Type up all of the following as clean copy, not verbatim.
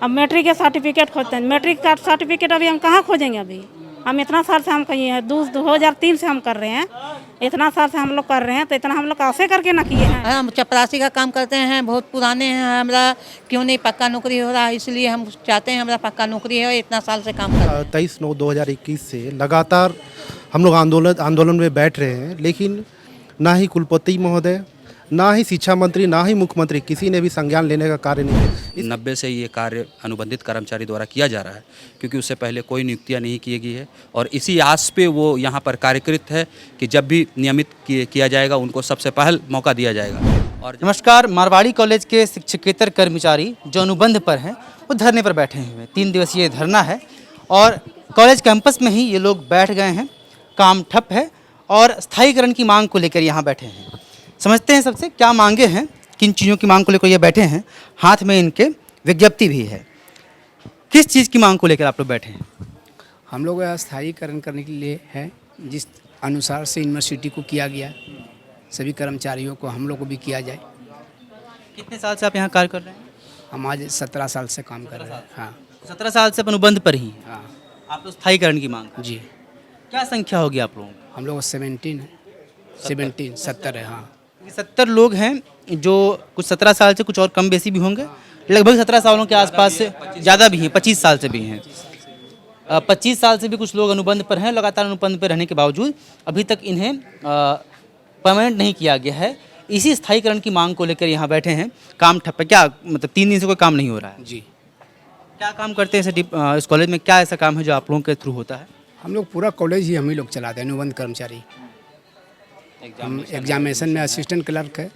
अब मैट्रिक के सर्टिफिकेट खोजते हैं, मैट्रिक का सर्टिफिकेट अभी हम कहाँ खोजेंगे? अभी हम इतना साल से हम कहीं हैं, 2003 से हम कर रहे हैं, इतना साल से हम लोग कर रहे हैं, तो इतना हम लोग कैसे करके ना किए हैं? हम चपरासी का काम करते हैं, बहुत पुराने हैं, हमारा क्यों नहीं पक्का नौकरी हो रहा है, इसलिए हम चाहते हैं हमारा पक्का नौकरी है। इतना साल से काम कर रहे हैं। 23/9/2021 से लगातार हम लोग आंदोलन में बैठ रहे हैं, लेकिन ना ही कुलपति महोदय, ना ही शिक्षा मंत्री, ना ही मुख्यमंत्री किसी ने भी संज्ञान लेने का कार्य नहीं किया। 90 से ये कार्य अनुबंधित कर्मचारी द्वारा किया जा रहा है, क्योंकि उससे पहले कोई नियुक्तियां नहीं की गई है और इसी आस पे वो यहाँ पर कार्यकृत है कि जब भी नियमित किया जाएगा उनको सबसे पहल मौका दिया जाएगा। और नमस्कार, मारवाड़ी कॉलेज के शिक्षकेतर कर्मचारी जो अनुबंध पर हैं वो धरने पर बैठे हुए हैं। 3 दिवसीय धरना है और कॉलेज कैंपस में ही ये लोग बैठ गए हैं। काम ठप है और स्थायीकरण की मांग को लेकर यहाँ बैठे हैं। समझते हैं सबसे क्या मांगे हैं, किन चीज़ों की मांग को लेकर ये बैठे हैं। हाथ में इनके विज्ञप्ति भी है। किस चीज़ की मांग को लेकर आप लोग बैठे हैं? हम लोग स्थायीकरण करने के लिए है, जिस अनुसार से यूनिवर्सिटी को किया गया, सभी कर्मचारियों को हम लोग को भी किया जाए। कितने साल से आप यहाँ कार्य कर रहे हैं? हम आज 17 साल से काम कर रहे हैं। हाँ 17 साल से आप अनुबंध पर ही हैं। हाँ आप लोग स्थायीकरण की मांग, जी। क्या संख्या होगी आप लोगों की? हम लोग 70 है। हाँ 70 लोग हैं जो कुछ 17 साल से, कुछ और कम बेसी भी होंगे, लगभग 17 सालों के आसपास से, ज़्यादा भी हैं, 25 साल से भी हैं। 25 साल से भी कुछ लोग अनुबंध पर हैं। लगातार अनुबंध पर रहने के बावजूद अभी तक इन्हें परमानेंट नहीं किया गया है। इसी स्थायीकरण की मांग को लेकर यहाँ बैठे हैं। काम ठप है क्या? मतलब 3 दिन से कोई काम नहीं हो रहा है जी। क्या काम करते हैं इस कॉलेज में? क्या ऐसा काम है जो आप लोगों के थ्रू होता है? हम लोग पूरा कॉलेज ही हम ही लोग चलाते हैं, अनुबंध कर्मचारी। हम एग्जामिनेशन में असिस्टेंट क्लर्क है।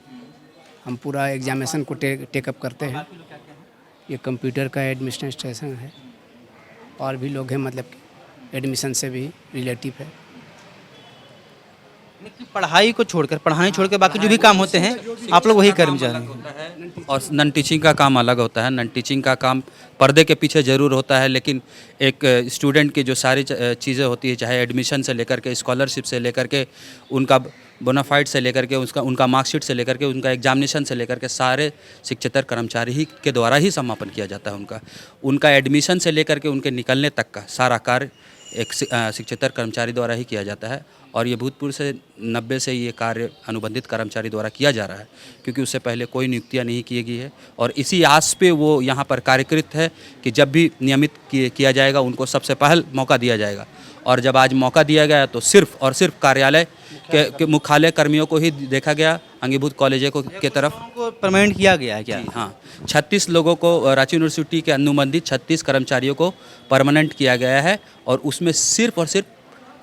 हम पूरा एग्जामिनेशन को टेकअप करते हैं। ये कंप्यूटर का एडमिनिस्ट्रेशन है और भी लोग हैं, मतलब एडमिशन से भी रिलेटिव है। पढ़ाई छोड़कर बाकी जो भी काम होते हैं आप लोग वही कर्मचारी हैं। और नॉन टीचिंग का काम अलग होता है। नॉन टीचिंग का काम पर्दे के पीछे ज़रूर होता है, लेकिन एक स्टूडेंट की जो सारी चीज़ें होती है, चाहे एडमिशन से लेकर के, स्कॉलरशिप से लेकर के, उनका बोनाफाइड से लेकर के, उनका मार्कशीट से लेकर के, उनका एग्जामिनेशन से लेकर के, सारे शिक्षकेतर कर्मचारी ही के द्वारा ही समापन किया जाता है। उनका एडमिशन से लेकर के उनके निकलने तक का सारा कार्य एक शिक्षकेतर कर्मचारी द्वारा ही किया जाता है। और ये भूतपूर्व से 90 से ये कार्य अनुबंधित कर्मचारी द्वारा किया जा रहा है, क्योंकि उससे पहले कोई नियुक्तियां नहीं की गई है और इसी आस पे वो यहाँ पर कार्यकृत है कि जब भी नियमित किया जाएगा उनको सबसे पहल मौका दिया जाएगा। और जब आज मौका दिया गया तो सिर्फ और सिर्फ कार्यालय के मुख्यालय कर्मियों को ही देखा गया, अंगीभूत कॉलेजों के तरफ परमानेंट किया गया है क्या? हाँ, 36 लोगों को, रांची यूनिवर्सिटी के अनुबंधित 36 कर्मचारियों को परमानेंट किया गया है और उसमें सिर्फ और सिर्फ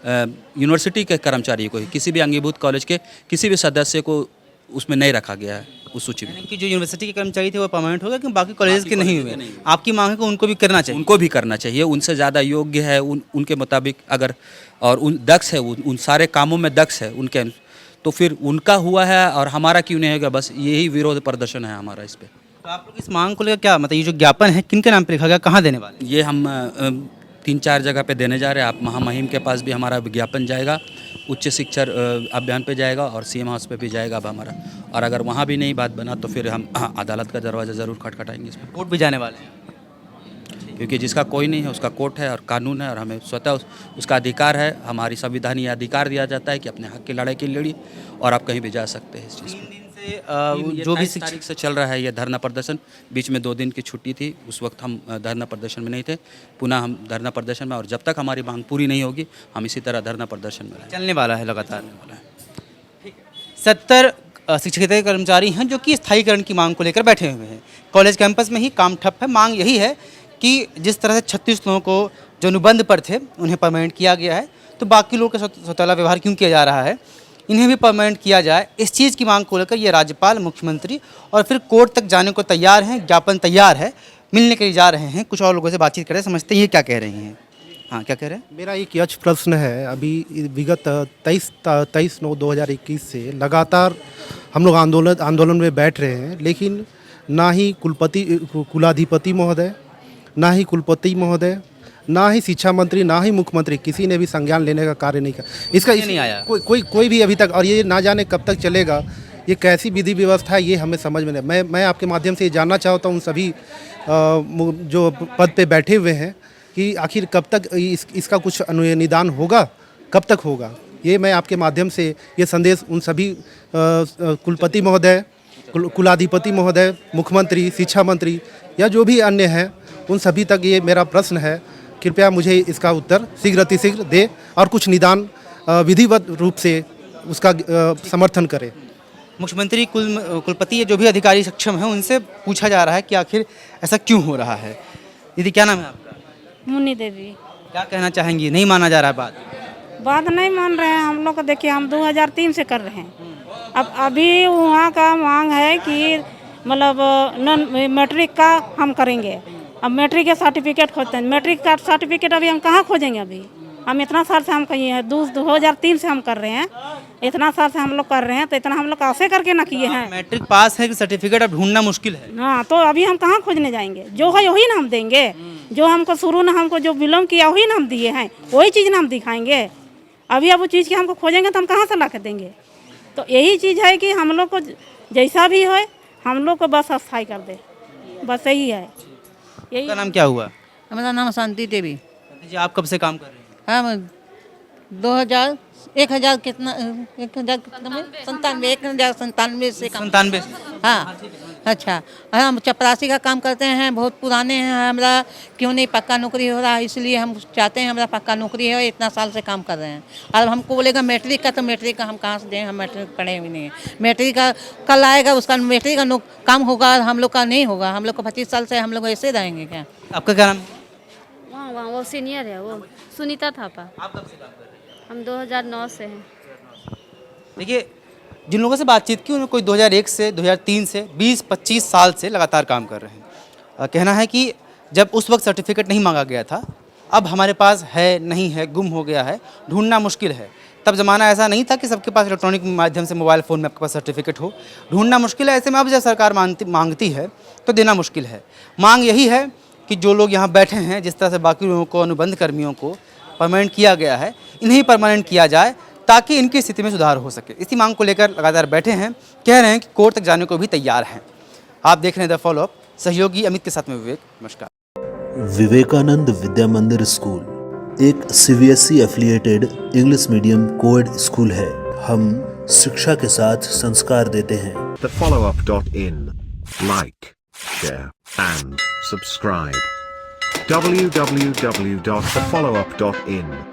यूनिवर्सिटी के कर्मचारियों को ही, किसी भी अंगीभूत कॉलेज के किसी भी सदस्य को उसमें नहीं रखा गया है उस सूची में। कि जो यूनिवर्सिटी के कर्मचारी थे वो परमानेंट हो गए, क्योंकि बाकी कॉलेज के नहीं हुए। आपकी मांग है कि उनको भी करना चाहिए? उनको भी करना चाहिए। उनसे ज़्यादा योग्य है, उनके मुताबिक अगर और उन दक्ष है, उन सारे कामों में दक्ष है उनके, तो फिर उनका हुआ है और हमारा क्यों नहीं होगा? बस यही विरोध प्रदर्शन है हमारा इस पर। तो आप लोग इस मांग को लेकर क्या, मतलब ये जो ज्ञापन है किनके नाम पे लिखा गया, कहाँ देने वाले? ये हम 3-4 जगह पे देने जा रहे हैं। आप महामहिम के पास भी हमारा विज्ञापन जाएगा, उच्च शिक्षा अभियान पे जाएगा और सीएम हाउस पे भी जाएगा अब हमारा। और अगर वहाँ भी नहीं बात बना तो फिर हम अदालत का दरवाज़ा ज़रूर खटखटाएंगे। इसमें कोर्ट भी जाने वाले हैं, क्योंकि जिसका कोई नहीं है उसका कोर्ट है और कानून है और हमें स्वतः उसका अधिकार है। हमारी संविधान ये अधिकार दिया जाता है कि अपने हक की लड़ाई की लड़ी और आप कहीं भी जा सकते हैं। इस चीज़ को जो भी तारीख से चल रहा है ये धरना प्रदर्शन, बीच में 2 दिन की छुट्टी थी, उस वक्त हम धरना प्रदर्शन में नहीं थे। पुनः हम धरना प्रदर्शन में, और जब तक हमारी मांग पूरी नहीं होगी हम इसी तरह धरना प्रदर्शन में चलने वाला है लगातार। 70 शिक्षकेतर कर्मचारी हैं जो कि स्थायीकरण की मांग को लेकर बैठे हुए हैं। कॉलेज कैंपस में ही काम ठप है। मांग यही है कि जिस तरह से 36 लोगों को जो अनुबंध पर थे उन्हें परमानेंट किया गया है, तो बाकी लोगों के साथ सौतेला व्यवहार क्यों किया जा रहा है? इन्हें भी परमानेंट किया जाए। इस चीज़ की मांग को लेकर ये राज्यपाल, मुख्यमंत्री और फिर कोर्ट तक जाने को तैयार हैं। ज्ञापन तैयार है, मिलने के लिए जा रहे हैं। कुछ और लोगों से बातचीत करें, समझते हैं ये क्या कह रही हैं। हाँ, क्या कह रहे हैं? मेरा एक यक्ष प्रश्न है। अभी विगत 23/9/2021 से लगातार हम लोग आंदोलन में बैठ रहे हैं, लेकिन ना ही कुलाधिपति महोदय, ना ही कुलपति महोदय, ना ही शिक्षा मंत्री, ना ही मुख्यमंत्री किसी ने भी संज्ञान लेने का कार्य नहीं किया। इसका नहीं आया कोई भी अभी तक, और ये ना जाने कब तक चलेगा ये कैसी विधि व्यवस्था है ये हमें समझ में नहीं। मैं आपके माध्यम से ये जानना चाहता हूँ उन सभी जो पद पे बैठे हुए हैं कि आखिर कब तक इसका कुछ निदान होगा, कब तक होगा। ये मैं आपके माध्यम से ये संदेश उन सभी कुलपति महोदय, कुलाधिपति महोदय, मुख्यमंत्री, शिक्षा मंत्री या जो भी अन्य हैं उन सभी तक ये मेरा प्रश्न है। कृपया मुझे इसका उत्तर शीघ्र अतिशीघ्र दे और कुछ निदान विधिवत रूप से उसका समर्थन करें। मुख्यमंत्री कुलपति या जो भी अधिकारी सक्षम हैं उनसे पूछा जा रहा है कि आखिर ऐसा क्यों हो रहा है। दीदी क्या नाम है आपका? मुन्नी देवी। क्या कहना चाहेंगी? नहीं माना जा रहा है बात नहीं मान रहे हैं हम लोग को। देखिए हम 2003 से कर रहे हैं। अब अभी वहाँ का मांग है कि मतलब मैट्रिक का हम करेंगे। अब मैट्रिक के सर्टिफिकेट खोजते हैं। मैट्रिक का सर्टिफिकेट अभी हम कहाँ खोजेंगे? अभी हम इतना साल से हम कहिए हैं 2003 से हम कर रहे हैं। इतना साल से हम लोग कर रहे हैं तो इतना हम लोग कैसे करके ना किए हैं। मैट्रिक पास है कि सर्टिफिकेट अब ढूंढना मुश्किल है। हाँ तो अभी हम कहाँ खोजने जाएंगे? जो है वही ना हम देंगे। जो हमको शुरू ना हमको जो बिलोंग किया वही ना हम दिए हैं, वही चीज़ ना हम दिखाएंगे। अभी अब वो चीज़ की हमको खोजेंगे तो हम कहाँ से ला के देंगे? तो यही चीज़ है कि हम लोग को जैसा भी हो हम लोग को बस अस्थायी कर दे, बस यही है। यही। आपका नाम क्या हुआ? हमारा नाम शांति देवी। जी आप कब से काम कर रहे हैं? हम 1097 से काम। 97। हाँ अच्छा। हम चपरासी का काम करते हैं, बहुत पुराने हैं। हमारा क्यों नहीं पक्का नौकरी हो रहा, इसलिए हम चाहते हैं हमारा पक्का नौकरी है। इतना साल से काम कर रहे हैं। और हमको बोलेगा मैट्रिक का, तो मैट्रिक का हम कहाँ से दें? हम मैट्रिक पढ़े भी नहीं हैं। मैट्रिक का कल आएगा, उसका मैट्रिक का काम होगा, हम लोग का नहीं होगा। हम लोग को 25 साल से हम लोग ऐसे रहेंगे क्या? आपका क्या नाम है? वहाँ वो सीनियर है, वो सुनीता थापा। आप कब से काम कर रहे हैं? हम 2009 से हैं। देखिए जिन लोगों से बातचीत की उन्होंने कोई 2001 से 2003 से 20-25 साल से लगातार काम कर रहे हैं। कहना है कि जब उस वक्त सर्टिफिकेट नहीं मांगा गया था, अब हमारे पास है नहीं है, गुम हो गया है, ढूंढना मुश्किल है। तब ज़माना ऐसा नहीं था कि सबके पास इलेक्ट्रॉनिक माध्यम से मोबाइल फ़ोन में आपके पास सर्टिफिकेट हो, ढूंढना मुश्किल है। ऐसे में अब जब सरकार मांगती है तो देना मुश्किल है। मांग यही है कि जो लोग यहाँ बैठे हैं, जिस तरह से बाकी लोगों को, अनुबंध कर्मियों को परमानेंट किया गया है, इन्हें परमानेंट किया जाए ताकि इनकी स्थिति में सुधार हो सके। इसी मांग को लेकर लगातार बैठे हैं, कह रहे हैं कि कोर्ट तक जाने को भी तैयार हैं। आप देख रहे हैं द फॉलोअप, सहयोगी अमित के साथ में विवेक। नमस्कार। विवेकानंद विद्या मंदिर स्कूल एक CBSE affiliated English medium coed school है। हम शिक्षा के साथ संस्कार देते हैं। thefollowup.in. Like, share and subscribe. www.thefollowup.in